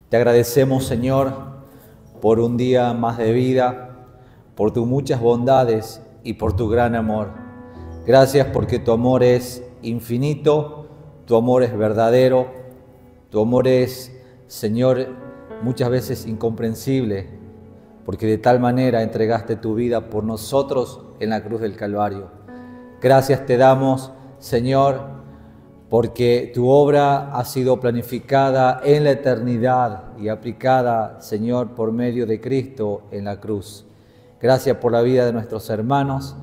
Te agradecemos, Señor, por un día más de vida, por tus muchas bondades y por tu gran amor. Gracias porque tu amor es infinito, tu amor es verdadero, tu amor es, Señor, muchas veces incomprensible, porque de tal manera entregaste tu vida por nosotros en la cruz del Calvario. Gracias te damos, Señor, porque tu obra ha sido planificada en la eternidad y aplicada, Señor, por medio de Cristo en la cruz. Gracias por la vida de nuestros hermanos,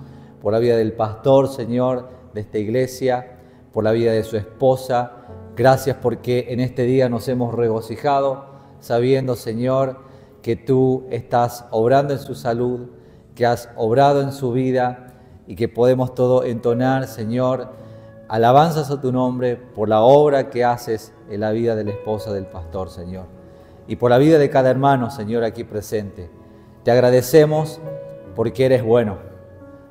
por la vida del pastor, Señor, de esta iglesia, por la vida de su esposa. Gracias porque en este día nos hemos regocijado, sabiendo, Señor, que tú estás obrando en su salud, que has obrado en su vida y que podemos todo entonar, Señor, alabanzas a tu nombre por la obra que haces en la vida de la esposa del pastor, Señor, y por la vida de cada hermano, Señor, aquí presente. Te agradecemos porque eres bueno,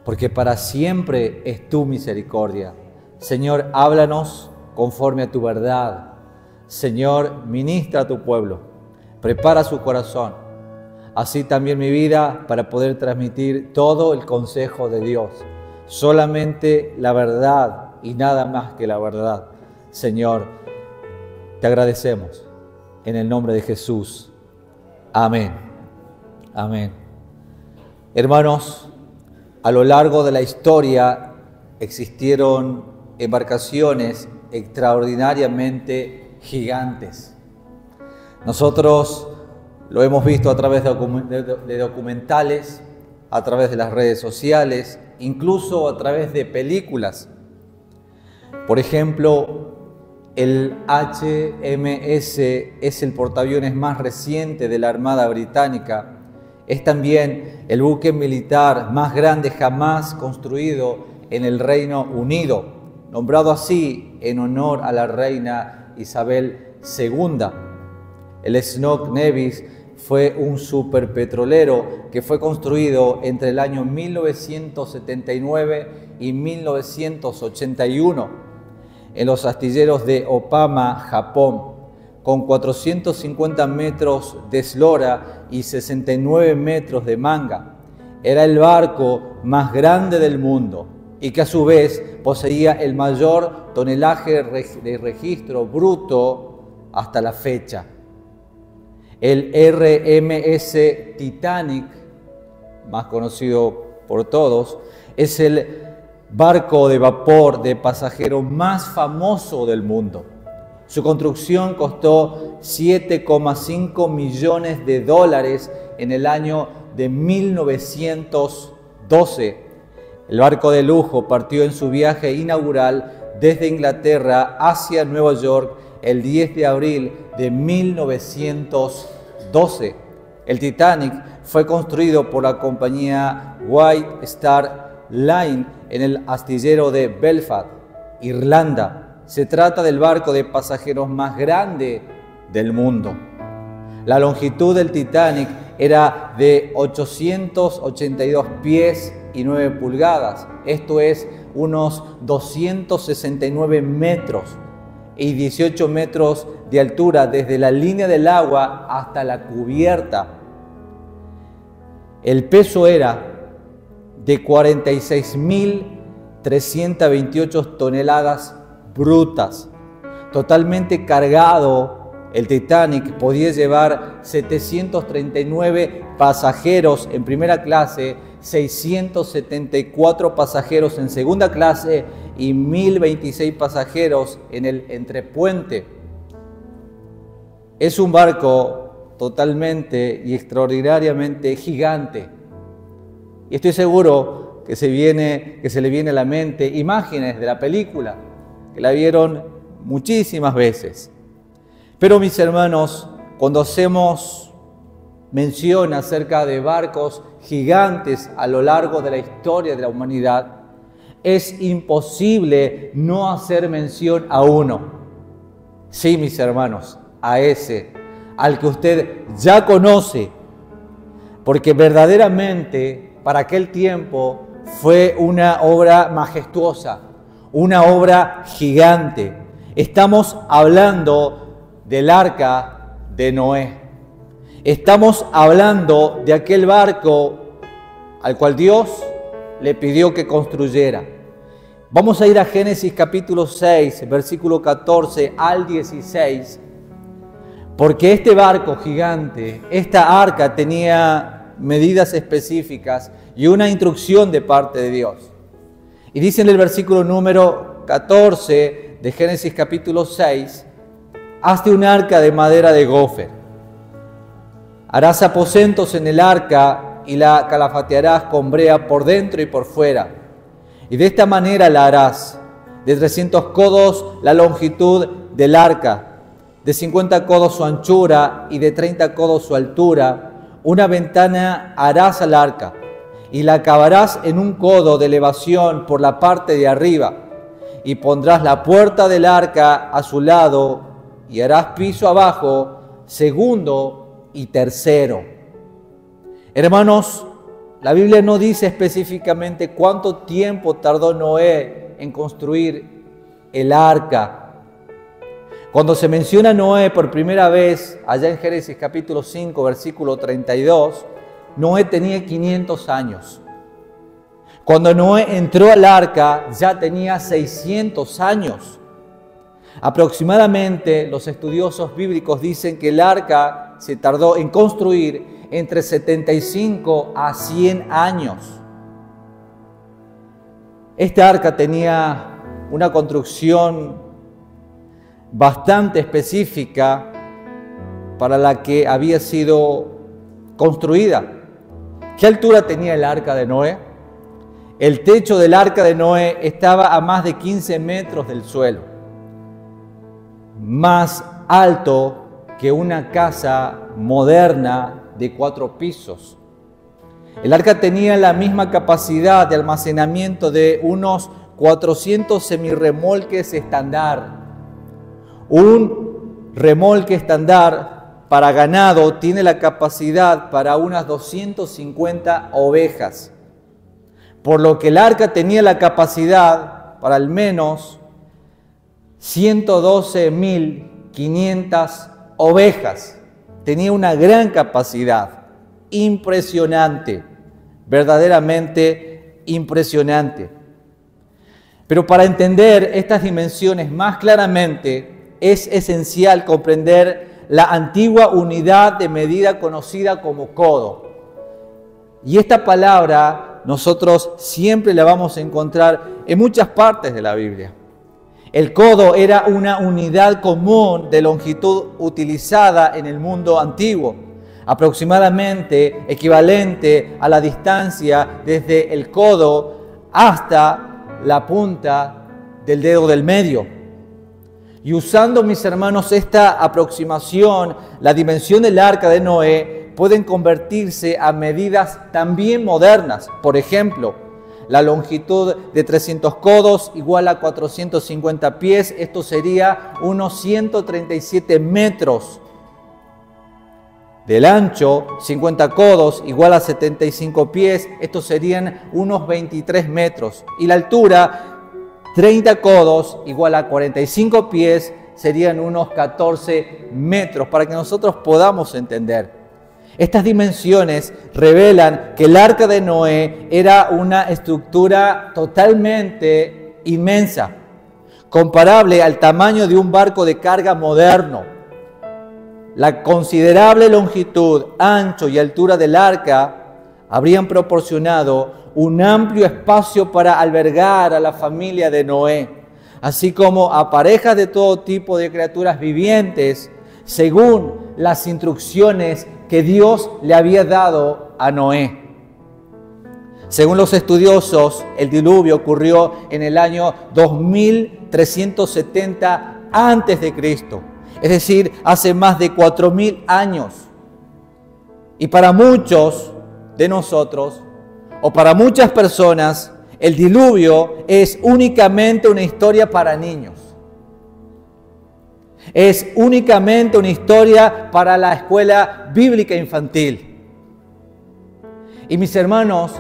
porque para siempre es tu misericordia. Señor, háblanos conforme a tu verdad. Señor, ministra a tu pueblo, prepara su corazón, así también mi vida para poder transmitir todo el consejo de Dios, solamente la verdad y nada más que la verdad. Señor, te agradecemos en el nombre de Jesús. Amén. Amén. Hermanos, a lo largo de la historia existieron embarcaciones extraordinariamente gigantes. Nosotros lo hemos visto a través de documentales, a través de las redes sociales, incluso a través de películas. Por ejemplo, el HMS es el portaaviones más reciente de la Armada Británica. Es también el buque militar más grande jamás construido en el Reino Unido, nombrado así en honor a la reina Isabel II. El Snook Nevis fue un superpetrolero que fue construido entre el año 1979 y 1981 en los astilleros de Opama, Japón, con 450 metros de eslora y 69 metros de manga. Era el barco más grande del mundo y que a su vez poseía el mayor tonelaje de registro bruto hasta la fecha. El RMS Titanic, más conocido por todos, es el barco de vapor de pasajeros más famoso del mundo. Su construcción costó $7,5 millones en el año de 1912. El barco de lujo partió en su viaje inaugural desde Inglaterra hacia Nueva York el 10 de abril de 1912. El Titanic fue construido por la compañía White Star Line en el astillero de Belfast, Irlanda. Se trata del barco de pasajeros más grande del mundo. La longitud del Titanic era de 882 pies y 9 pulgadas. Esto es unos 269 metros y 18 metros de altura desde la línea del agua hasta la cubierta. El peso era de 46.328 toneladas brutas. Totalmente cargado, el Titanic podía llevar 739 pasajeros en primera clase, 674 pasajeros en segunda clase y 1.026 pasajeros en el entrepuente. Es un barco totalmente y extraordinariamente gigante. Y estoy seguro que se le viene a la mente imágenes de la película, que la vieron muchísimas veces. Pero mis hermanos, cuando hacemos mención acerca de barcos gigantes a lo largo de la historia de la humanidad, es imposible no hacer mención a uno. Sí, mis hermanos, a ese, al que usted ya conoce, porque verdaderamente para aquel tiempo fue una obra majestuosa, una obra gigante. Estamos hablando del arca de Noé. Estamos hablando de aquel barco al cual Dios le pidió que construyera. Vamos a ir a Génesis capítulo 6, versículo 14 al 16, porque este barco gigante, esta arca tenía medidas específicas y una instrucción de parte de Dios. Y dice en el versículo número 14 de Génesis capítulo 6, hazte un arca de madera de gofer. Harás aposentos en el arca y la calafatearás con brea por dentro y por fuera. Y de esta manera la harás, de 300 codos la longitud del arca, de 50 codos su anchura y de 30 codos su altura. Una ventana harás al arca y la acabarás en un codo de elevación por la parte de arriba. Y pondrás la puerta del arca a su lado y harás piso abajo, segundo y tercero. Hermanos, la Biblia no dice específicamente cuánto tiempo tardó Noé en construir el arca. Cuando se menciona Noé por primera vez, allá en Génesis capítulo 5, versículo 32, Noé tenía 500 años. Cuando Noé entró al arca, ya tenía 600 años. Aproximadamente, los estudiosos bíblicos dicen que el arca se tardó en construir entre 75 a 100 años. Esta arca tenía una construcción bastante específica para la que había sido construida. ¿Qué altura tenía el arca de Noé? El techo del arca de Noé estaba a más de 15 metros del suelo, más alto que una casa moderna de 4 pisos. El arca tenía la misma capacidad de almacenamiento de unos 400 semirremolques estándar. Un remolque estándar para ganado tiene la capacidad para unas 250 ovejas, por lo que el arca tenía la capacidad para al menos 112.500 ovejas. Tenía una gran capacidad, impresionante, verdaderamente impresionante. Pero para entender estas dimensiones más claramente, es esencial comprender la antigua unidad de medida conocida como codo. Y esta palabra nosotros siempre la vamos a encontrar en muchas partes de la Biblia. El codo era una unidad común de longitud utilizada en el mundo antiguo, aproximadamente equivalente a la distancia desde el codo hasta la punta del dedo del medio. Y usando, mis hermanos, esta aproximación, la dimensión del arca de Noé pueden convertirse a medidas también modernas. Por ejemplo, la longitud de 300 codos igual a 450 pies, esto sería unos 137 metros. Del ancho, 50 codos igual a 75 pies, estos serían unos 23 metros. Y la altura, 30 codos igual a 45 pies, serían unos 14 metros, para que nosotros podamos entender. Estas dimensiones revelan que el arca de Noé era una estructura totalmente inmensa, comparable al tamaño de un barco de carga moderno. La considerable longitud, ancho y altura del arca habrían proporcionado un amplio espacio para albergar a la familia de Noé, así como a parejas de todo tipo de criaturas vivientes, según las instrucciones que Dios le había dado a Noé. Según los estudiosos, el diluvio ocurrió en el año 2370 a.C., es decir, hace más de 4000 años. Y para muchos de nosotros, o para muchas personas, el diluvio es únicamente una historia para niños. Es únicamente una historia para la escuela bíblica infantil. Y mis hermanos,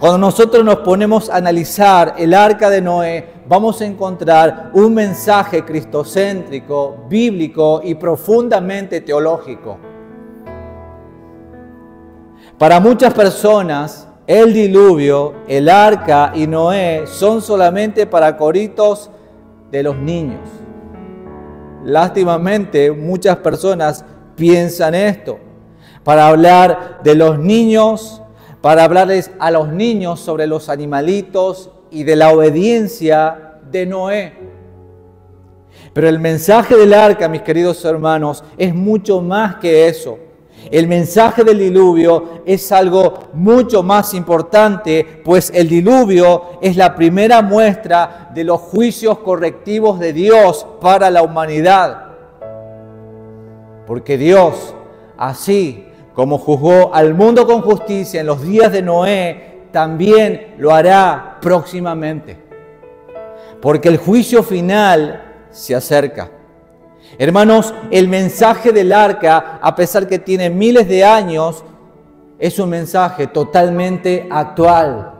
Cuando nosotros nos ponemos a analizar el arca de Noé, vamos a encontrar un mensaje cristocéntrico, bíblico y profundamente teológico. Para muchas personas, el diluvio, el arca y Noé son solamente para coritos de los niños. Lástimamente, muchas personas piensan esto. Para hablar de los niños, para hablarles a los niños sobre los animalitos y de la obediencia de Noé. Pero el mensaje del arca, mis queridos hermanos, es mucho más que eso. El mensaje del diluvio es algo mucho más importante, pues el diluvio es la primera muestra de los juicios correctivos de Dios para la humanidad. Porque Dios, así como juzgó al mundo con justicia en los días de Noé, también lo hará próximamente. Porque el juicio final se acerca. Hermanos, el mensaje del arca, a pesar que tiene miles de años, es un mensaje totalmente actual,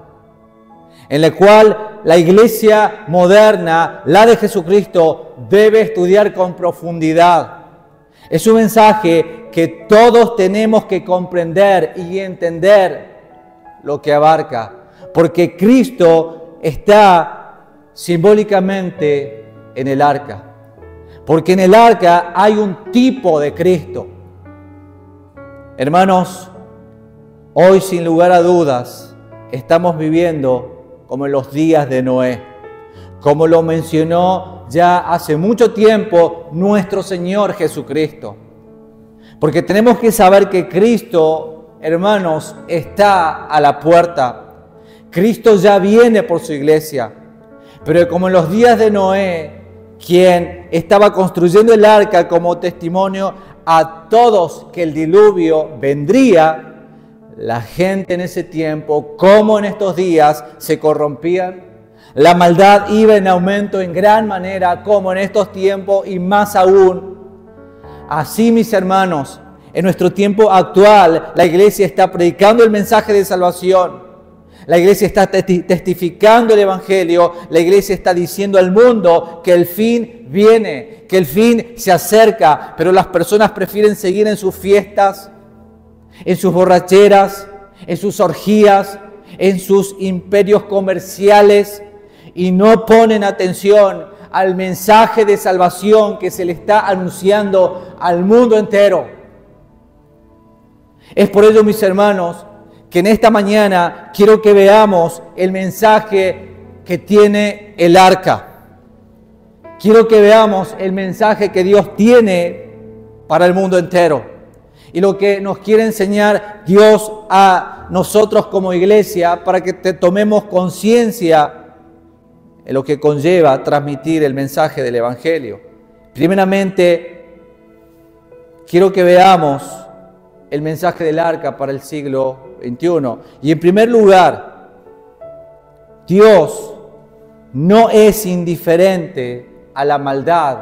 en el cual la iglesia moderna, la de Jesucristo, debe estudiar con profundidad. Es un mensaje que todos tenemos que comprender y entender lo que abarca, porque Cristo está simbólicamente en el arca. Porque en el arca hay un tipo de Cristo. Hermanos, hoy sin lugar a dudas estamos viviendo como en los días de Noé. Como lo mencionó ya hace mucho tiempo nuestro Señor Jesucristo. Porque tenemos que saber que Cristo, hermanos, está a la puerta. Cristo ya viene por su iglesia. Pero como en los días de Noé, quien estaba construyendo el arca como testimonio a todos que el diluvio vendría, la gente en ese tiempo, como en estos días, se corrompían. La maldad iba en aumento en gran manera, como en estos tiempos y más aún. Así, mis hermanos, en nuestro tiempo actual, la iglesia está predicando el mensaje de salvación. La iglesia está testificando el Evangelio. La iglesia está diciendo al mundo que el fin viene, que el fin se acerca. Pero las personas prefieren seguir en sus fiestas, en sus borracheras, en sus orgías, en sus imperios comerciales y no ponen atención al mensaje de salvación que se le está anunciando al mundo entero. Es por ello, mis hermanos, que en esta mañana quiero que veamos el mensaje que tiene el arca. Quiero que veamos el mensaje que Dios tiene para el mundo entero. Y lo que nos quiere enseñar Dios a nosotros como iglesia para que tomemos conciencia en lo que conlleva transmitir el mensaje del Evangelio. Primeramente, quiero que veamos el mensaje del arca para el siglo XXI. Y en primer lugar, Dios no es indiferente a la maldad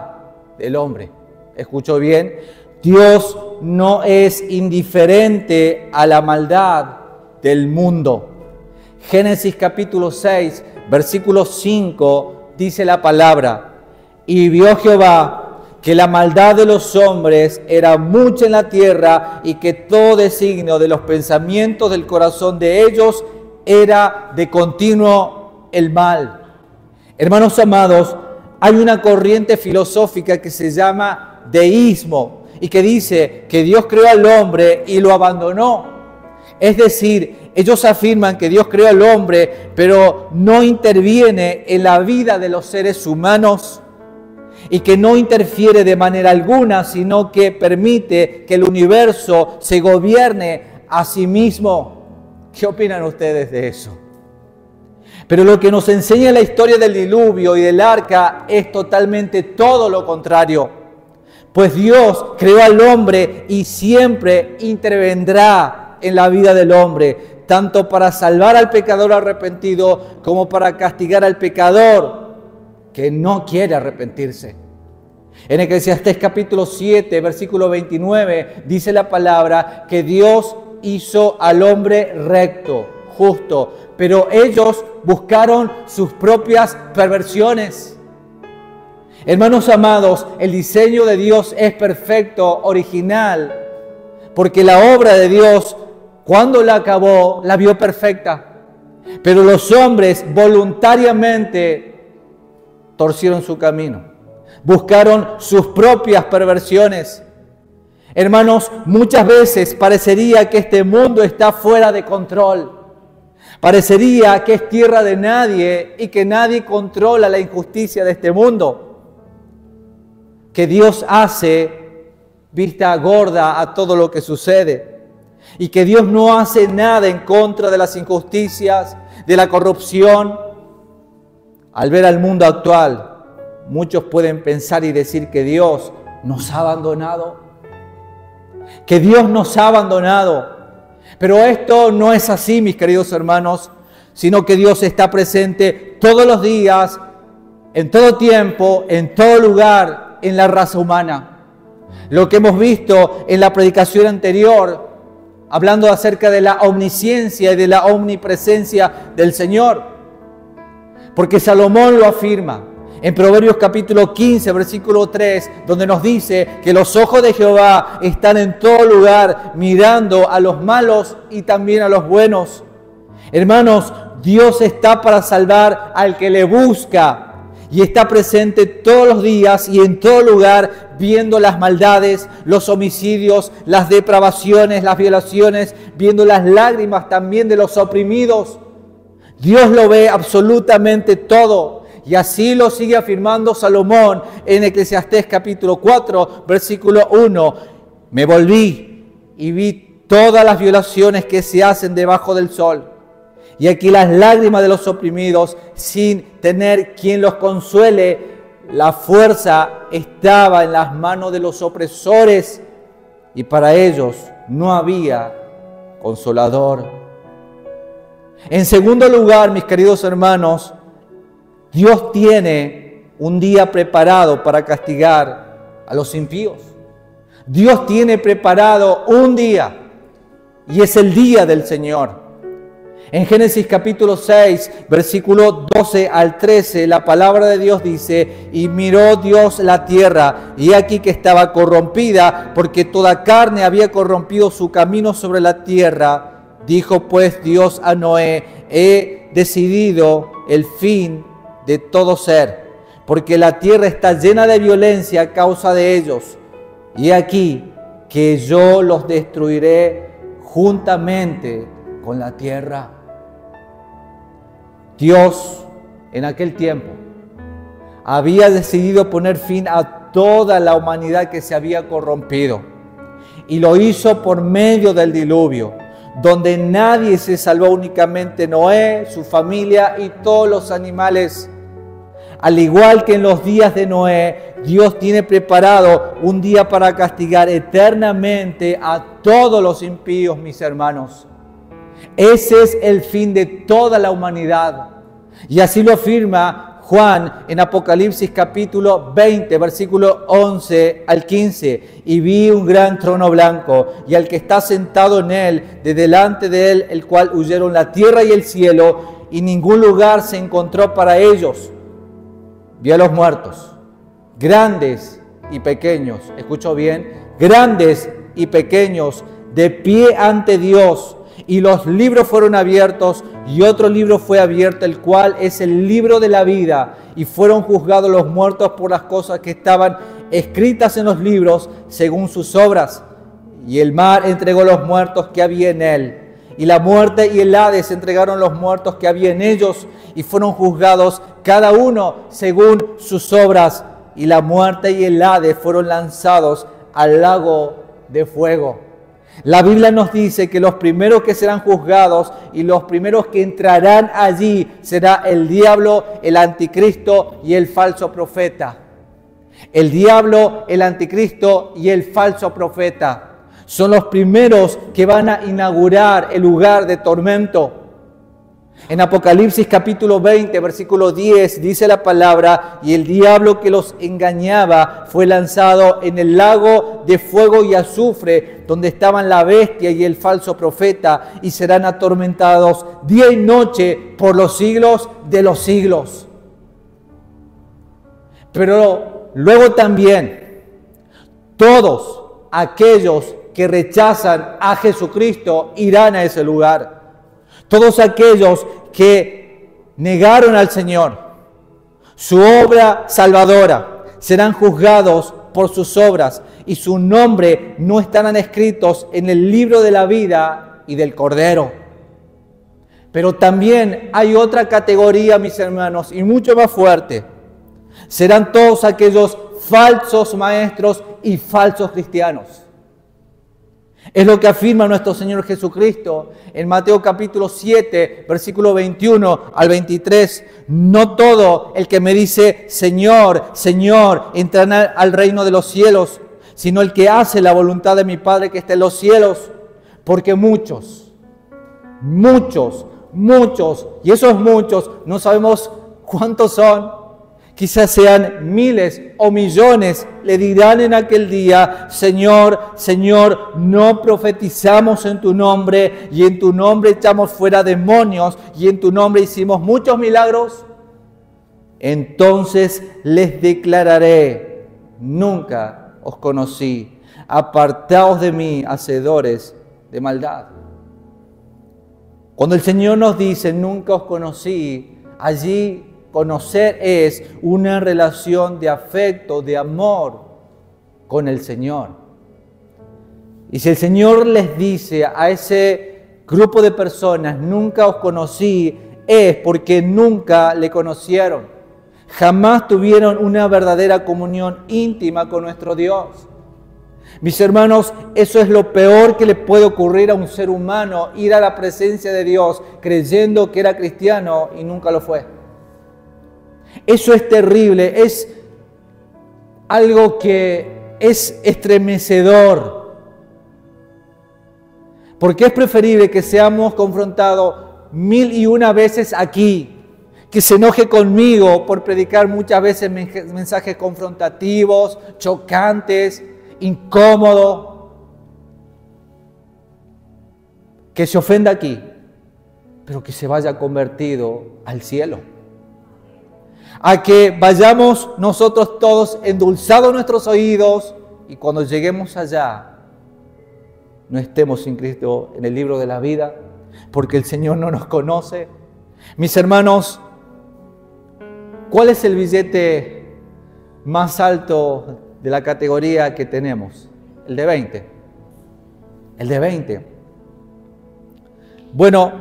del hombre. ¿Escuchó bien? Dios no es indiferente a la maldad del mundo. Génesis capítulo 6, versículo 5, dice la palabra: y vio Jehová que la maldad de los hombres era mucha en la tierra y que todo designio de los pensamientos del corazón de ellos era de continuo el mal. Hermanos amados, hay una corriente filosófica que se llama deísmo y que dice que Dios creó al hombre y lo abandonó. Es decir, ellos afirman que Dios creó al hombre, pero no interviene en la vida de los seres humanos y que no interfiere de manera alguna, sino que permite que el universo se gobierne a sí mismo. ¿Qué opinan ustedes de eso? Pero lo que nos enseña la historia del diluvio y del arca es totalmente todo lo contrario. Pues Dios creó al hombre y siempre intervendrá en la vida del hombre, tanto para salvar al pecador arrepentido como para castigar al pecador que no quiere arrepentirse. En Eclesiastés capítulo 7, versículo 29, dice la palabra que Dios hizo al hombre recto, justo, pero ellos buscaron sus propias perversiones. Hermanos amados, el diseño de Dios es perfecto, original, porque la obra de Dios, cuando la acabó, la vio perfecta. Pero los hombres voluntariamente torcieron su camino, buscaron sus propias perversiones. Hermanos, muchas veces parecería que este mundo está fuera de control. Parecería que es tierra de nadie y que nadie controla la injusticia de este mundo. Que Dios hace vista gorda a todo lo que sucede. Y que Dios no hace nada en contra de las injusticias, de la corrupción. Al ver al mundo actual, muchos pueden pensar y decir que Dios nos ha abandonado. Que Dios nos ha abandonado. Pero esto no es así, mis queridos hermanos, sino que Dios está presente todos los días, en todo tiempo, en todo lugar, en la raza humana. Lo que hemos visto en la predicación anterior, hablando acerca de la omnisciencia y de la omnipresencia del Señor. Porque Salomón lo afirma en Proverbios capítulo 15, versículo 3, donde nos dice que los ojos de Jehová están en todo lugar, mirando a los malos y también a los buenos. Hermanos, Dios está para salvar al que le busca. Y está presente todos los días y en todo lugar, viendo las maldades, los homicidios, las depravaciones, las violaciones, viendo las lágrimas también de los oprimidos. Dios lo ve absolutamente todo. Y así lo sigue afirmando Salomón en Eclesiastés capítulo 4, versículo 1. Me volví y vi todas las violaciones que se hacen debajo del sol. Y aquí las lágrimas de los oprimidos, sin tener quien los consuele. La fuerza estaba en las manos de los opresores y para ellos no había consolador. En segundo lugar, mis queridos hermanos, Dios tiene un día preparado para castigar a los impíos. Dios tiene preparado un día y es el día del Señor. En Génesis capítulo 6, versículo 12 al 13, la palabra de Dios dice: y miró Dios la tierra, y aquí que estaba corrompida, porque toda carne había corrompido su camino sobre la tierra. Dijo pues Dios a Noé: he decidido el fin de todo ser, porque la tierra está llena de violencia a causa de ellos. Y aquí que yo los destruiré juntamente con la tierra. Dios en aquel tiempo había decidido poner fin a toda la humanidad que se había corrompido. Y lo hizo por medio del diluvio, donde nadie se salvó, únicamente Noé, su familia y todos los animales. Al igual que en los días de Noé, Dios tiene preparado un día para castigar eternamente a todos los impíos, mis hermanos. Ese es el fin de toda la humanidad. Y así lo afirma Juan en Apocalipsis capítulo 20, versículo 11 al 15. Y vi un gran trono blanco, y al que está sentado en él, de delante de él, el cual huyeron la tierra y el cielo, y ningún lugar se encontró para ellos. Vi a los muertos, grandes y pequeños, escucho bien, grandes y pequeños, de pie ante Dios. Y los libros fueron abiertos, y otro libro fue abierto, el cual es el libro de la vida. Y fueron juzgados los muertos por las cosas que estaban escritas en los libros, según sus obras. Y el mar entregó los muertos que había en él. Y la muerte y el Hades entregaron los muertos que había en ellos, y fueron juzgados cada uno según sus obras. Y la muerte y el Hades fueron lanzados al lago de fuego. La Biblia nos dice que los primeros que serán juzgados y los primeros que entrarán allí será el diablo, el anticristo y el falso profeta. El diablo, el anticristo y el falso profeta son los primeros que van a inaugurar el lugar de tormento. En Apocalipsis capítulo 20, versículo 10, dice la palabra: y el diablo que los engañaba fue lanzado en el lago de fuego y azufre, donde estaban la bestia y el falso profeta, y serán atormentados día y noche por los siglos de los siglos. Pero luego también, todos aquellos que rechazan a Jesucristo irán a ese lugar. Todos aquellos que negaron al Señor, su obra salvadora, serán juzgados por sus obras y su nombre no estarán escritos en el libro de la vida y del Cordero. Pero también hay otra categoría, mis hermanos, y mucho más fuerte. Serán todos aquellos falsos maestros y falsos cristianos. Es lo que afirma nuestro Señor Jesucristo en Mateo capítulo 7, versículo 21 al 23. No todo el que me dice Señor, Señor, entrará al reino de los cielos, sino el que hace la voluntad de mi Padre que está en los cielos. Porque muchos, y esos muchos no sabemos cuántos son, quizás sean miles o millones, le dirán en aquel día: Señor, Señor, no profetizamos en tu nombre, y en tu nombre echamos fuera demonios, y en tu nombre hicimos muchos milagros. Entonces les declararé: nunca os conocí, apartaos de mí, hacedores de maldad. Cuando el Señor nos dice nunca os conocí, allí conocer es una relación de afecto, de amor con el Señor. Y si el Señor les dice a ese grupo de personas nunca os conocí, es porque nunca le conocieron. Jamás tuvieron una verdadera comunión íntima con nuestro Dios. Mis hermanos, eso es lo peor que le puede ocurrir a un ser humano: ir a la presencia de Dios creyendo que era cristiano y nunca lo fue. Eso es terrible, es algo que es estremecedor. Porque es preferible que seamos confrontados 1001 veces aquí, que se enoje conmigo por predicar muchas veces mensajes confrontativos, chocantes, incómodos, que se ofenda aquí, pero que se vaya convertido al cielo. A que vayamos nosotros todos endulzados nuestros oídos y cuando lleguemos allá no estemos sin Cristo en el libro de la vida, porque el Señor no nos conoce. Mis hermanos, ¿cuál es el billete más alto de la categoría que tenemos? El de 20. El de 20. Bueno,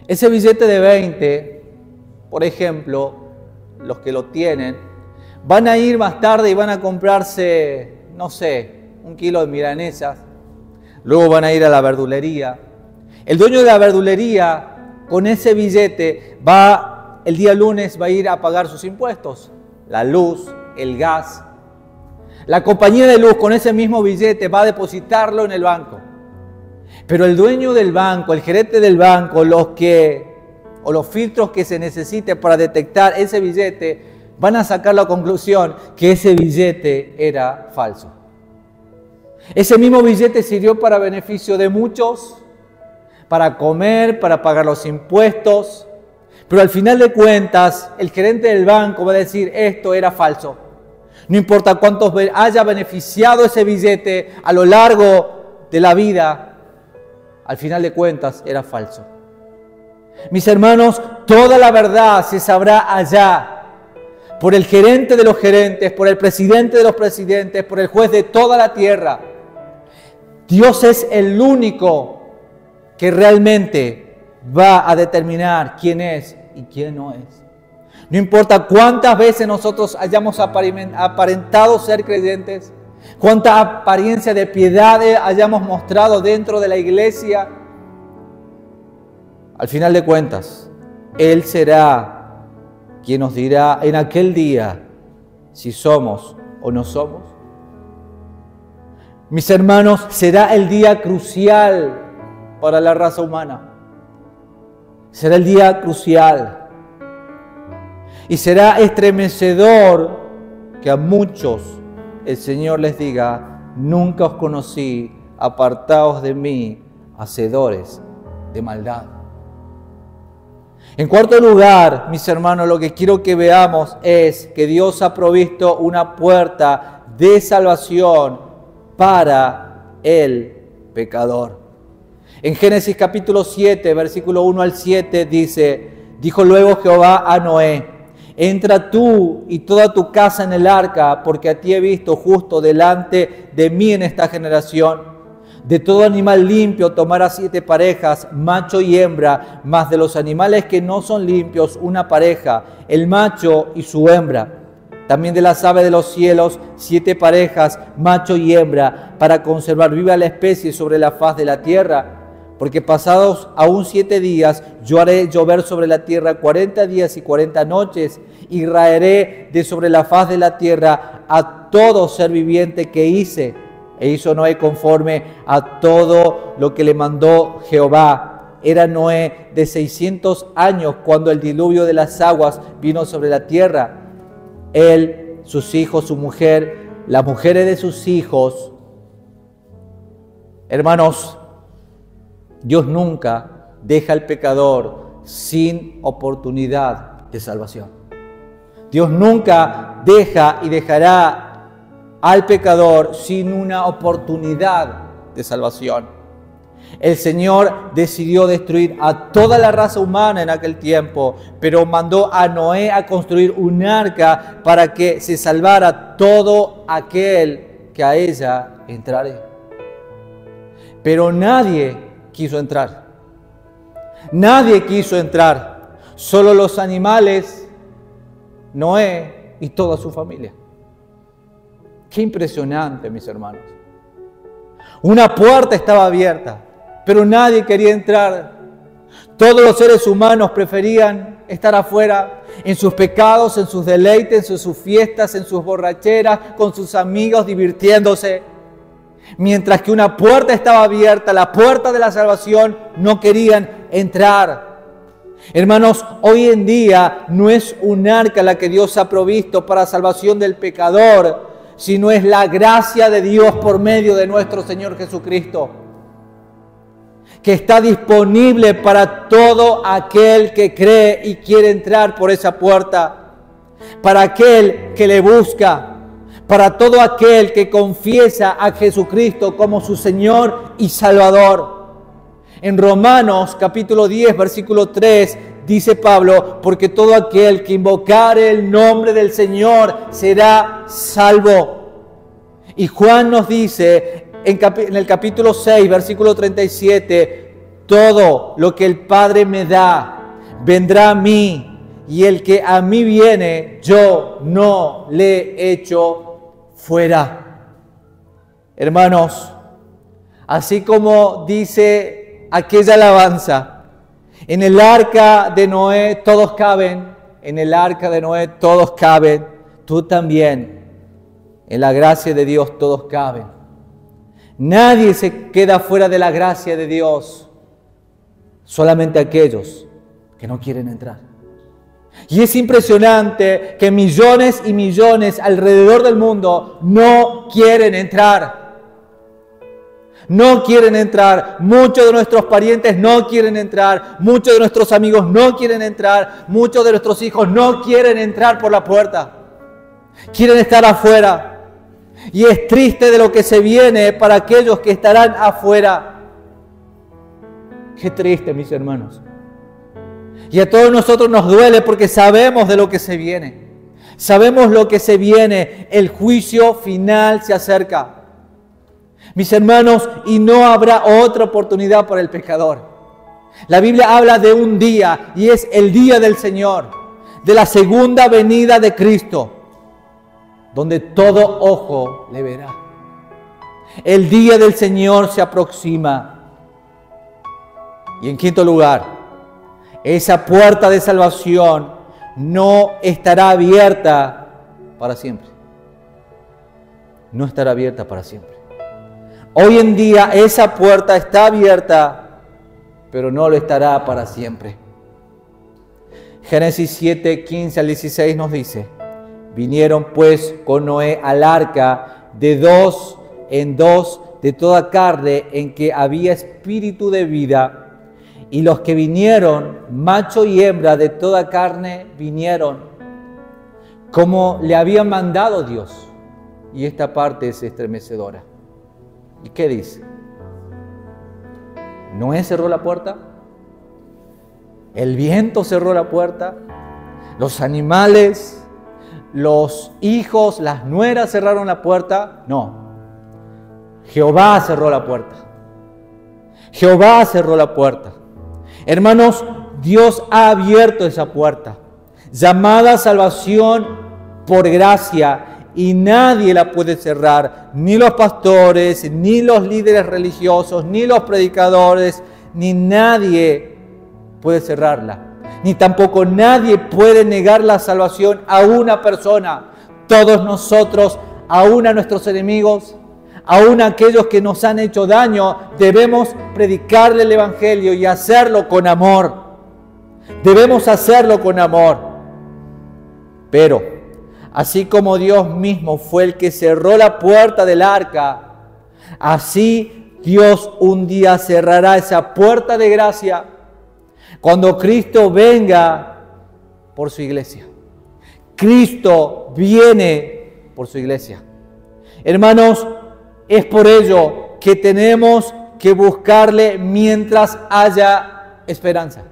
ese billete de 20, por ejemplo, los que lo tienen, van a ir más tarde y van a comprarse, no sé, 1 kilo de milanesas. Luego van a ir a la verdulería. El dueño de la verdulería, con ese billete, el día lunes va a ir a pagar sus impuestos. La luz, el gas. La compañía de luz, con ese mismo billete, va a depositarlo en el banco. Pero el dueño del banco, el gerente del banco, los filtros que se necesiten para detectar ese billete, van a sacar la conclusión que ese billete era falso. Ese mismo billete sirvió para beneficio de muchos, para comer, para pagar los impuestos, pero al final de cuentas, el gerente del banco va a decir: esto era falso. No importa cuántos haya beneficiado ese billete a lo largo de la vida, al final de cuentas era falso. Mis hermanos, toda la verdad se sabrá allá, por el gerente de los gerentes, por el presidente de los presidentes, por el juez de toda la tierra. Dios es el único que realmente va a determinar quién es y quién no es. No importa cuántas veces nosotros hayamos aparentado ser creyentes, cuánta apariencia de piedad hayamos mostrado dentro de la iglesia, al final de cuentas, Él será quien nos dirá en aquel día si somos o no somos. Mis hermanos, será el día crucial para la raza humana. Será el día crucial. Y será estremecedor que a muchos el Señor les diga: nunca os conocí, apartaos de mí, hacedores de maldad. En cuarto lugar, mis hermanos, lo que quiero que veamos es que Dios ha provisto una puerta de salvación para el pecador. En Génesis capítulo 7, versículo 1 al 7 dice: dijo luego Jehová a Noé: entra tú y toda tu casa en el arca, porque a ti he visto justo delante de mí en esta generación. De todo animal limpio tomarás 7 parejas, macho y hembra, mas de los animales que no son limpios, una pareja, el macho y su hembra. También de las aves de los cielos, 7 parejas, macho y hembra, para conservar viva la especie sobre la faz de la tierra. Porque pasados aún 7 días, yo haré llover sobre la tierra 40 días y 40 noches, y raeré de sobre la faz de la tierra a todo ser viviente que hice. E hizo Noé conforme a todo lo que le mandó Jehová. Era Noé de 600 años cuando el diluvio de las aguas vino sobre la tierra. Él, sus hijos, su mujer, las mujeres de sus hijos. Hermanos, Dios nunca deja al pecador sin oportunidad de salvación. Dios nunca deja y dejará al pecador sin una oportunidad de salvación. El Señor decidió destruir a toda la raza humana en aquel tiempo, pero mandó a Noé a construir un arca para que se salvara todo aquel que a ella entrare. Pero nadie quiso entrar. Nadie quiso entrar. Solo los animales, Noé y toda su familia. Qué impresionante, mis hermanos. Una puerta estaba abierta, pero nadie quería entrar. Todos los seres humanos preferían estar afuera, en sus pecados, en sus deleites, en sus fiestas, en sus borracheras, con sus amigos, divirtiéndose. Mientras que una puerta estaba abierta, la puerta de la salvación, no querían entrar. Hermanos, hoy en día no es un arca la que Dios ha provisto para salvación del pecador, sino es la gracia de Dios por medio de nuestro Señor Jesucristo, que está disponible para todo aquel que cree y quiere entrar por esa puerta, para aquel que le busca, para todo aquel que confiesa a Jesucristo como su Señor y Salvador. En Romanos capítulo 10, versículo 3, dice Pablo: porque todo aquel que invocare el nombre del Señor será salvo. Y Juan nos dice en el capítulo 6, versículo 37, todo lo que el Padre me da vendrá a mí, y el que a mí viene, yo no le echo fuera. Hermanos, así como dice aquella alabanza: en el arca de Noé todos caben, en el arca de Noé todos caben, tú también, en la gracia de Dios todos caben. Nadie se queda fuera de la gracia de Dios, solamente aquellos que no quieren entrar. Y es impresionante que millones y millones alrededor del mundo no quieren entrar. No quieren entrar. Muchos de nuestros parientes no quieren entrar. Muchos de nuestros amigos no quieren entrar. Muchos de nuestros hijos no quieren entrar por la puerta. Quieren estar afuera. Y es triste de lo que se viene para aquellos que estarán afuera. Qué triste, mis hermanos. Y a todos nosotros nos duele porque sabemos de lo que se viene. Sabemos lo que se viene. El juicio final se acerca. Mis hermanos, y no habrá otra oportunidad para el pecador. La Biblia habla de un día, y es el día del Señor, de la segunda venida de Cristo, donde todo ojo le verá. El día del Señor se aproxima. Y en quinto lugar, esa puerta de salvación no estará abierta para siempre. No estará abierta para siempre. Hoy en día esa puerta está abierta, pero no lo estará para siempre. Génesis 7, 15 al 16 nos dice: vinieron pues con Noé al arca de 2 en 2 de toda carne en que había espíritu de vida. Y los que vinieron, macho y hembra de toda carne, vinieron como le había mandado Dios. Y esta parte es estremecedora. ¿Y qué dice? Noé cerró la puerta, el viento cerró la puerta, los animales, los hijos, las nueras cerraron la puerta. No, Jehová cerró la puerta. Jehová cerró la puerta. Hermanos, Dios ha abierto esa puerta, llamada salvación por gracia, y nadie la puede cerrar, ni los pastores, ni los líderes religiosos, ni los predicadores, ni nadie puede cerrarla, ni tampoco nadie puede negar la salvación a una persona. Todos nosotros, aún a nuestros enemigos, aún aquellos que nos han hecho daño, debemos predicarle el Evangelio y hacerlo con amor. Debemos hacerlo con amor. Pero, así como Dios mismo fue el que cerró la puerta del arca, así Dios un día cerrará esa puerta de gracia cuando Cristo venga por su iglesia. Cristo viene por su iglesia. Hermanos, es por ello que tenemos que buscarle mientras haya esperanza.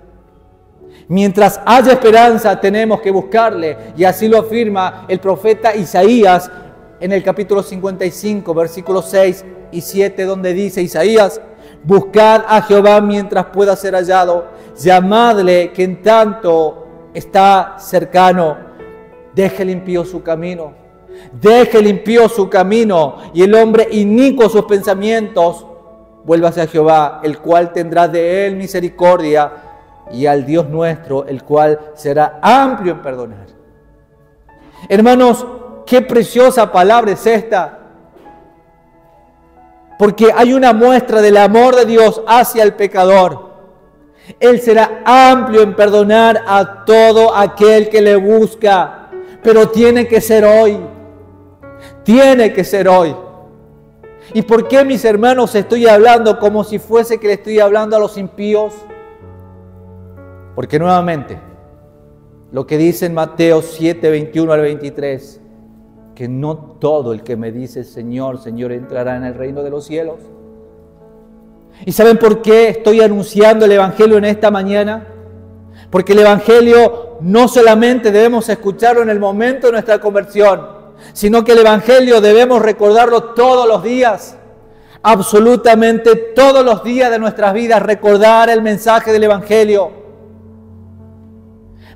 Mientras haya esperanza tenemos que buscarle, y así lo afirma el profeta Isaías en el capítulo 55, versículos 6 y 7, donde dice Isaías: buscad a Jehová mientras pueda ser hallado, llamadle que en tanto está cercano. Deje el impío su camino. Deje el impío su camino y el hombre inicuo sus pensamientos. Vuélvase a Jehová, el cual tendrá de él misericordia, y al Dios nuestro, el cual será amplio en perdonar. Hermanos, qué preciosa palabra es esta. Porque hay una muestra del amor de Dios hacia el pecador. Él será amplio en perdonar a todo aquel que le busca. Pero tiene que ser hoy. Tiene que ser hoy. ¿Y por qué, mis hermanos, estoy hablando como si fuese que le estoy hablando a los impíos? Porque nuevamente, lo que dice en Mateo 7, 21 al 23, que no todo el que me dice Señor, Señor entrará en el reino de los cielos. ¿Y saben por qué estoy anunciando el Evangelio en esta mañana? Porque el Evangelio no solamente debemos escucharlo en el momento de nuestra conversión, sino que el Evangelio debemos recordarlo todos los días. Absolutamente todos los días de nuestras vidas, recordar el mensaje del Evangelio.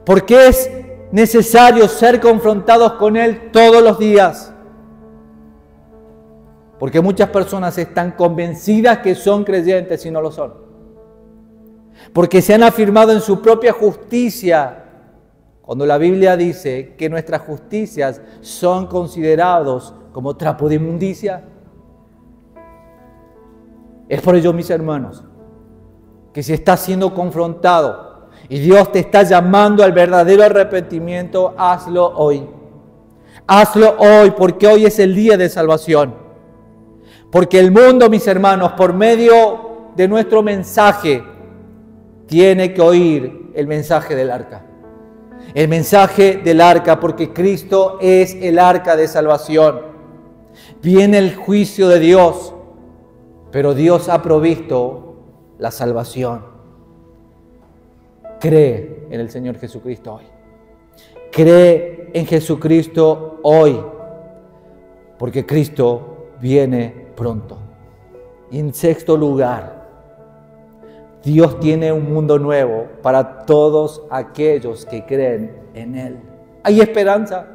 Porque es necesario ser confrontados con él todos los días. Porque muchas personas están convencidas que son creyentes y no lo son. Porque se han afirmado en su propia justicia, cuando la Biblia dice que nuestras justicias son considerados como trapo de inmundicia. Es por ello, mis hermanos, que si estás siendo confrontado y Dios te está llamando al verdadero arrepentimiento, hazlo hoy. Hazlo hoy, porque hoy es el día de salvación. Porque el mundo, mis hermanos, por medio de nuestro mensaje, tiene que oír el mensaje del arca. El mensaje del arca, porque Cristo es el arca de salvación. Viene el juicio de Dios, pero Dios ha provisto la salvación. Cree en el Señor Jesucristo hoy. Cree en Jesucristo hoy, porque Cristo viene pronto. Y en sexto lugar, Dios tiene un mundo nuevo para todos aquellos que creen en Él. Hay esperanza.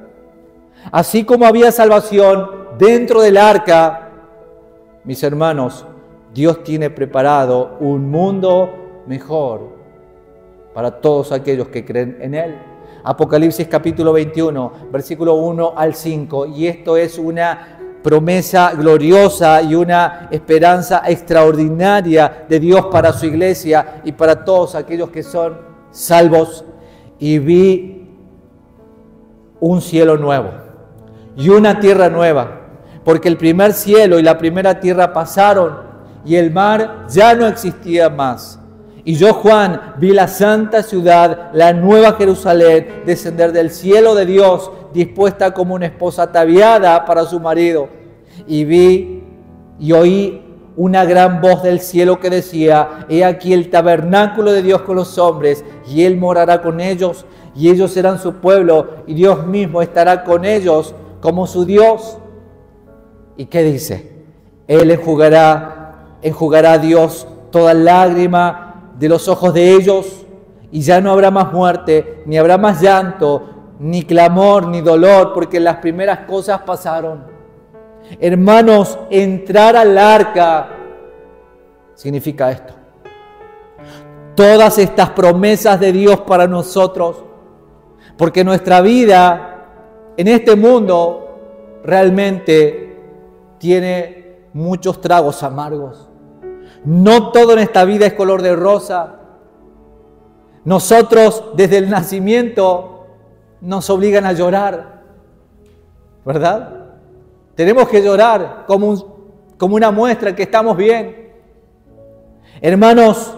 Así como había salvación dentro del arca, mis hermanos, Dios tiene preparado un mundo mejor para todos aquellos que creen en Él. Apocalipsis capítulo 21, versículo 1 al 5. Y esto es una promesa gloriosa y una esperanza extraordinaria de Dios para su iglesia y para todos aquellos que son salvos. y vi un cielo nuevo y una tierra nueva, porque el primer cielo y la primera tierra pasaron y el mar ya no existía más. Y yo, Juan, vi la santa ciudad, la nueva Jerusalén, descender del cielo de Dios, dispuesta como una esposa ataviada para su marido. Y vi y oí una gran voz del cielo que decía: he aquí el tabernáculo de Dios con los hombres, y Él morará con ellos, y ellos serán su pueblo, y Dios mismo estará con ellos como su Dios. ¿Y qué dice? Él enjugará a Dios toda lágrima de los ojos de ellos, y ya no habrá más muerte, ni habrá más llanto, ni clamor, ni dolor, porque las primeras cosas pasaron. Hermanos, entrar al arca significa esto. Todas estas promesas de Dios para nosotros, porque nuestra vida en este mundo realmente tiene muchos tragos amargos. No todo en esta vida es color de rosa. Nosotros desde el nacimiento nos obligan a llorar, ¿verdad? Tenemos que llorar como una muestra que estamos bien. Hermanos,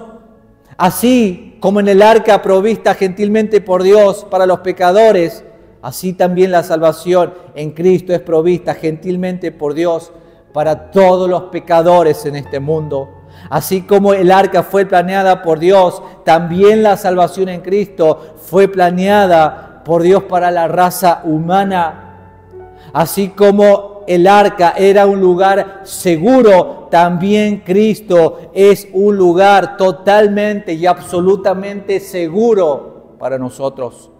así como en el arca provista gentilmente por Dios para los pecadores, así también la salvación en Cristo es provista gentilmente por Dios para todos los pecadores en este mundo. Así como el arca fue planeada por Dios, también la salvación en Cristo fue planeada por Dios para la raza humana. Así como el arca era un lugar seguro, también Cristo es un lugar totalmente y absolutamente seguro para nosotros.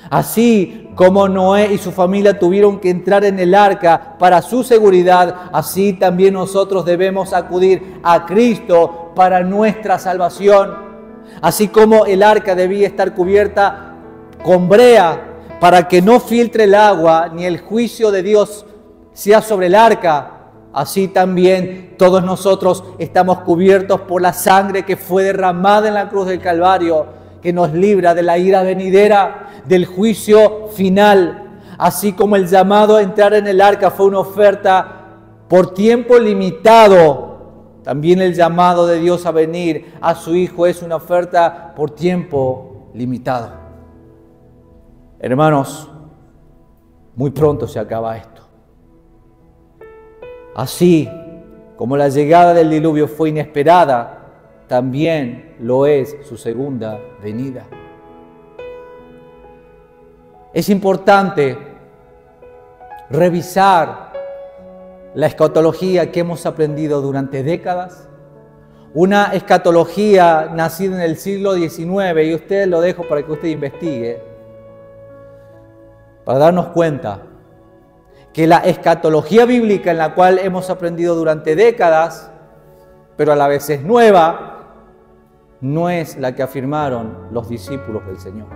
Así como Noé y su familia tuvieron que entrar en el arca para su seguridad, así también nosotros debemos acudir a Cristo para nuestra salvación. Así como el arca debía estar cubierta con brea para que no filtre el agua ni el juicio de Dios sea sobre el arca, así también todos nosotros estamos cubiertos por la sangre que fue derramada en la cruz del Calvario, que nos libra de la ira venidera, del juicio final. Así como el llamado a entrar en el arca fue una oferta por tiempo limitado, también el llamado de Dios a venir a su Hijo es una oferta por tiempo limitado. Hermanos, muy pronto se acaba esto. Así como la llegada del diluvio fue inesperada, también lo es su segunda venida. Es importante revisar la escatología que hemos aprendido durante décadas. Una escatología nacida en el siglo XIX, y ustedes lo dejo para que usted investigue, para darnos cuenta que la escatología bíblica en la cual hemos aprendido durante décadas, pero a la vez es nueva, no es la que afirmaron los discípulos del Señor,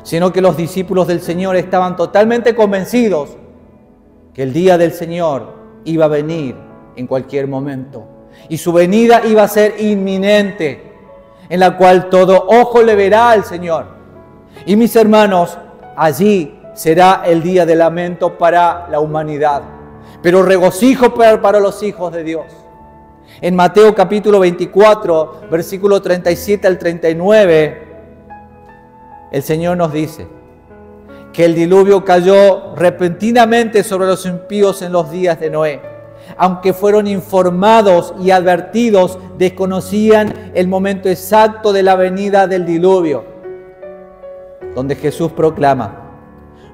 sino que los discípulos del Señor estaban totalmente convencidos que el día del Señor iba a venir en cualquier momento y su venida iba a ser inminente, en la cual todo ojo le verá al Señor. Y mis hermanos, allí será el día de lamento para la humanidad, pero regocijo para los hijos de Dios. En Mateo capítulo 24, versículo 37 al 39, el Señor nos dice que el diluvio cayó repentinamente sobre los impíos en los días de Noé. Aunque fueron informados y advertidos, desconocían el momento exacto de la venida del diluvio, donde Jesús proclama: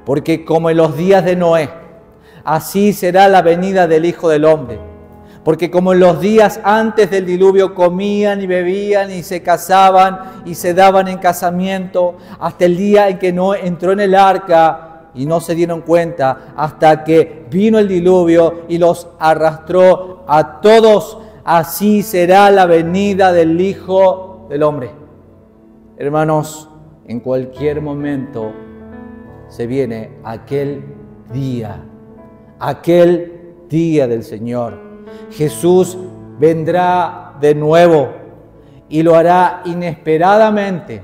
porque como en los días de Noé, así será la venida del Hijo del Hombre. Porque como en los días antes del diluvio comían y bebían y se casaban y se daban en casamiento, hasta el día en que Noé entró en el arca y no se dieron cuenta, hasta que vino el diluvio y los arrastró a todos, así será la venida del Hijo del Hombre. Hermanos, en cualquier momento se viene aquel día del Señor. Jesús vendrá de nuevo y lo hará inesperadamente.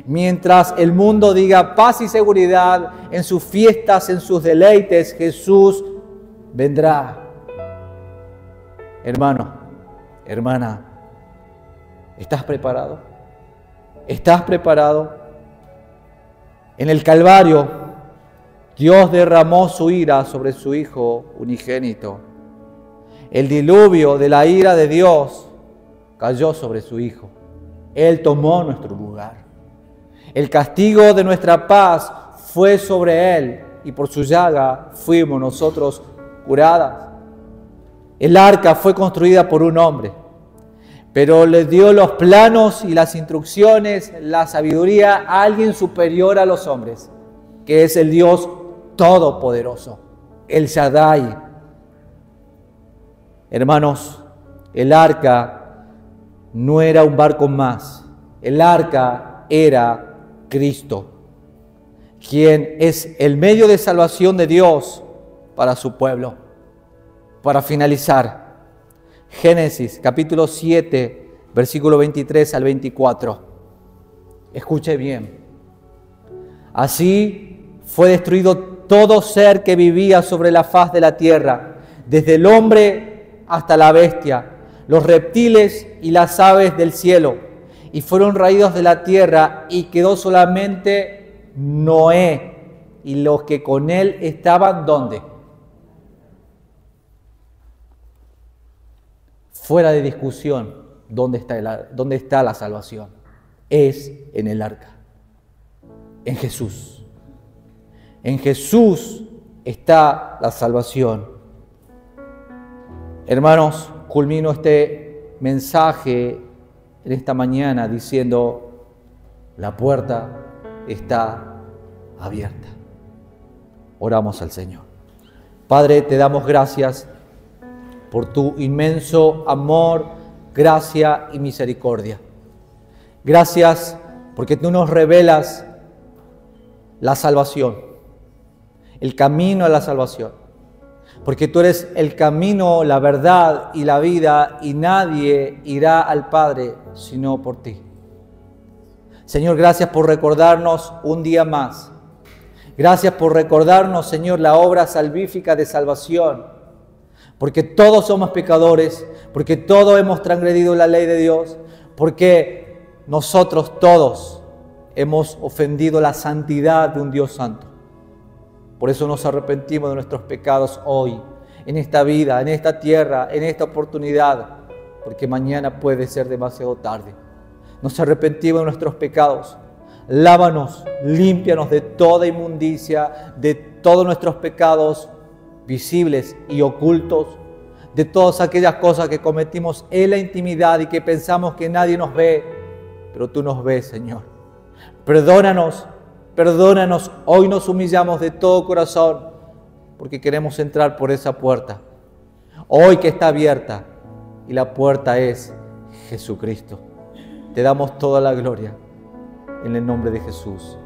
Mientras el mundo diga paz y seguridad en sus fiestas, en sus deleites, Jesús vendrá. Hermano, hermana, ¿estás preparado? ¿Estás preparado? En el Calvario, Dios derramó su ira sobre su Hijo unigénito. El diluvio de la ira de Dios cayó sobre su Hijo. Él tomó nuestro lugar. El castigo de nuestra paz fue sobre Él y por su llaga fuimos nosotros curadas. El arca fue construida por un hombre, pero le dio los planos y las instrucciones, la sabiduría a alguien superior a los hombres, que es el Dios Todopoderoso, el Shaddai. Hermanos, el arca no era un barco más, el arca era Cristo, quien es el medio de salvación de Dios para su pueblo. Para finalizar, Génesis capítulo 7, versículo 23 al 24. Escuche bien. Así fue destruido todo ser que vivía sobre la faz de la tierra, desde el hombre hasta la bestia, los reptiles y las aves del cielo, y fueron raídos de la tierra, y quedó solamente Noé y los que con él estaban, ¿dónde? Fuera de discusión, ¿dónde está la salvación? Es en el arca, en Jesús. En Jesús está la salvación. Hermanos, culmino este mensaje en esta mañana diciendo: la puerta está abierta. Oramos al Señor. Padre, te damos gracias por tu inmenso amor, gracia y misericordia. Gracias porque tú nos revelas la salvación, el camino a la salvación. Porque tú eres el camino, la verdad y la vida, y nadie irá al Padre sino por ti. Señor, gracias por recordarnos un día más. Gracias por recordarnos, Señor, la obra salvífica de salvación. Porque todos somos pecadores, porque todos hemos transgredido la ley de Dios, porque nosotros todos hemos ofendido la santidad de un Dios santo. Por eso nos arrepentimos de nuestros pecados hoy, en esta vida, en esta tierra, en esta oportunidad, porque mañana puede ser demasiado tarde. Nos arrepentimos de nuestros pecados. Lávanos, límpianos de toda inmundicia, de todos nuestros pecados visibles y ocultos, de todas aquellas cosas que cometimos en la intimidad y que pensamos que nadie nos ve, pero tú nos ves, Señor. Perdónanos, perdónanos. Hoy nos humillamos de todo corazón porque queremos entrar por esa puerta, hoy que está abierta, y la puerta es Jesucristo. Te damos toda la gloria en el nombre de Jesús.